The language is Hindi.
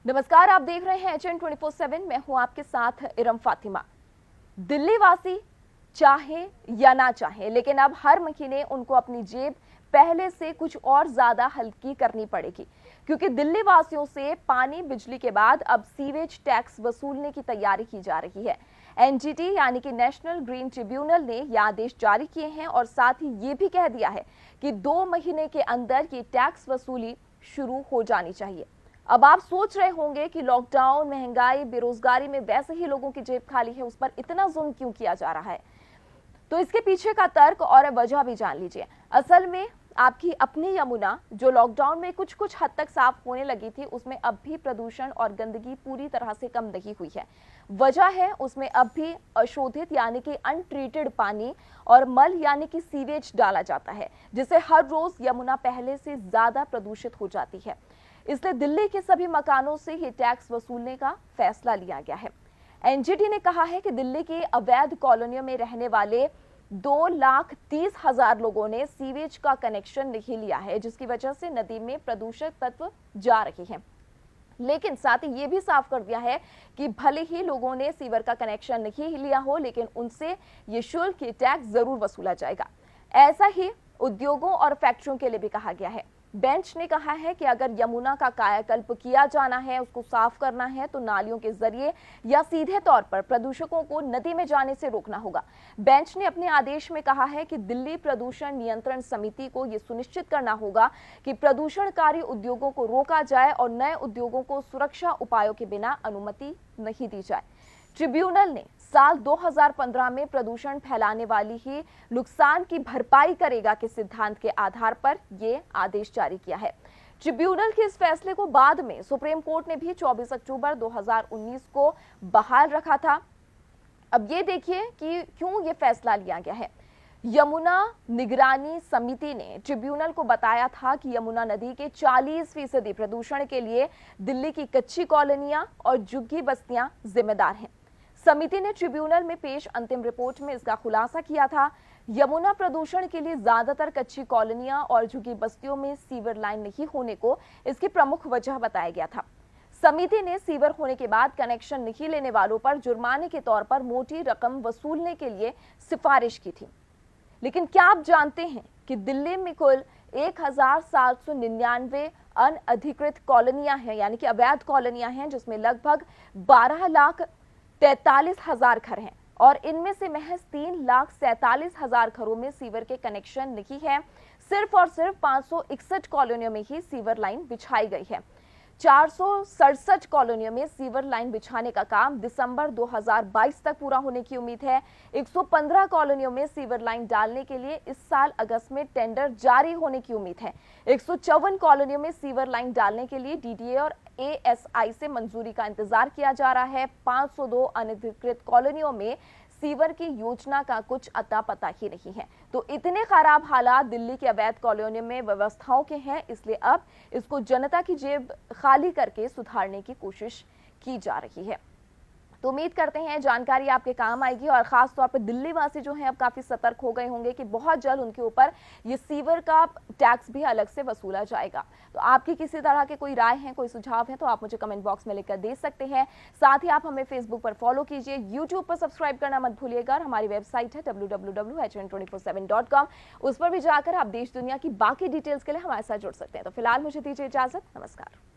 नमस्कार, आप देख रहे हैं HN 24/7। मैं हूं आपके साथ इरम फातिमा। दिल्ली वासी चाहे या ना चाहे, लेकिन अब हर महीने उनको अपनी जेब पहले से कुछ और ज्यादा हल्की करनी पड़ेगी, क्योंकि दिल्ली वासियों से पानी बिजली के बाद अब सीवेज टैक्स वसूलने की तैयारी की जा रही है। एनजीटी यानी कि नेशनल ग्रीन ट्रिब्यूनल ने यह आदेश जारी किए हैं और साथ ही ये भी कह दिया है कि 2 महीने के अंदर ये टैक्स वसूली शुरू हो जानी चाहिए। अब आप सोच रहे होंगे कि लॉकडाउन, महंगाई, बेरोजगारी में वैसे ही लोगों की जेब खाली है, उस पर इतना जुल्म क्यों किया जा रहा है? तो इसके पीछे का तर्क और वजह भी जान लीजिए। असल में आपकी अपनी यमुना, जो लॉकडाउन में कुछ कुछ हद तक साफ होने लगी थी, उसमें अब भी प्रदूषण और गंदगी पूरी तरह से कम नहीं हुई है। वजह है उसमें अब भी अशोधित यानी कि अनट्रीटेड पानी और मल यानी कि सीवेज डाला जाता है, जिससे हर रोज यमुना पहले से ज्यादा प्रदूषित हो जाती है। इसलिए दिल्ली के सभी मकानों से ये टैक्स वसूलने का फैसला लिया गया है। एनजीटी ने कहा है कि दिल्ली की अवैध कॉलोनियों में रहने वाले 2,30,000 लोगों ने सीवेज का कनेक्शन नहीं लिया है, जिसकी वजह से नदी में प्रदूषक तत्व जा रहे हैं। लेकिन साथ ही ये भी साफ कर दिया है कि भले ही लोगों ने सीवर का कनेक्शन नहीं लिया हो, लेकिन उनसे ये शुल्क, ये टैक्स जरूर वसूला जाएगा। ऐसा ही उद्योगों और फैक्ट्रियों के लिए भी कहा गया है। बेंच ने कहा है कि अगर यमुना का कायाकल्प किया जाना है, उसको साफ करना है, तो नालियों के जरिए या सीधे तौर पर प्रदूषकों को नदी में जाने से रोकना होगा। बेंच ने अपने आदेश में कहा है कि दिल्ली प्रदूषण नियंत्रण समिति को यह सुनिश्चित करना होगा कि प्रदूषणकारी उद्योगों को रोका जाए और नए उद्योगों को सुरक्षा उपायों के बिना अनुमति नहीं दी जाए। ट्रिब्यूनल ने साल 2015 में प्रदूषण फैलाने वाली ही नुकसान की भरपाई करेगा के सिद्धांत के आधार पर यह आदेश जारी किया है। ट्रिब्यूनल के इस फैसले को बाद में सुप्रीम कोर्ट ने भी 24 अक्टूबर 2019 को बहाल रखा था। अब ये देखिए कि क्यों ये फैसला लिया गया है। यमुना निगरानी समिति ने ट्रिब्यूनल को बताया था कि यमुना नदी के 40% प्रदूषण के लिए दिल्ली की कच्ची कॉलोनियां और झुग्गी बस्तियां जिम्मेदार हैं। समिति ने ट्रिब्यूनल में पेश अंतिम रिपोर्ट में इसका खुलासा किया था। यमुना प्रदूषण के लिए ज्यादातर कच्ची कॉलोनियां और झुग्गी बस्तियों में सीवर लाइन नहीं होने को इसकी प्रमुख वजह बताया गया था। समिति ने सीवर होने के बाद कनेक्शन नहीं लेने वालों पर जुर्माने के तौर पर मोटी रकम वसूलने के लिए सिफारिश की थी। लेकिन क्या आप जानते हैं कि दिल्ली में कुल 1,799 अनअधिकृत कॉलोनियां हैं, यानी कि अवैध कॉलोनियां हैं, जिसमें लगभग 12,43,000 घर हैं और इनमें से महज 3,47,000 घरों में सीवर के कनेक्शन नहीं है। सिर्फ और सिर्फ 561 कॉलोनियों में ही सीवर लाइन बिछाई गई है। 467 कॉलोनियों में सीवर लाइन बिछाने का काम दिसंबर 2022 तक पूरा होने की उम्मीद है। 115 कॉलोनियों में सीवर लाइन डालने के लिए इस साल अगस्त में टेंडर जारी होने की उम्मीद है। 154 कॉलोनियों में सीवर लाइन डालने के लिए डीडीए और एएसआई से मंजूरी का इंतजार किया जा रहा है। 502 अनधिकृत कॉलोनियों में सीवर की योजना का कुछ अता पता ही नहीं है। तो इतने खराब हालात दिल्ली के अवैध कॉलोनियों में व्यवस्थाओं के हैं, इसलिए अब इसको जनता की जेब खाली करके सुधारने की कोशिश की जा रही है। तो उम्मीद करते हैं जानकारी आपके काम आएगी और खास तौर पर दिल्ली वासी जो हैं अब काफी सतर्क हो गए होंगे कि बहुत जल्द उनके ऊपर ये सीवर का टैक्स भी अलग से वसूला जाएगा। तो आपकी किसी तरह के कोई राय है, कोई सुझाव है, तो आप मुझे कमेंट बॉक्स में लिखकर दे सकते हैं। साथ ही आप हमें फेसबुक पर फॉलो कीजिए, यूट्यूब पर सब्सक्राइब करना मत भूलिएगा। हमारी वेबसाइट है www.hn247.com। उस पर भी जाकर आप देश दुनिया की बाकी डिटेल्स के लिए हमारे साथ जुड़ सकते हैं। तो फिलहाल मुझे दीजिए इजाजत। नमस्कार।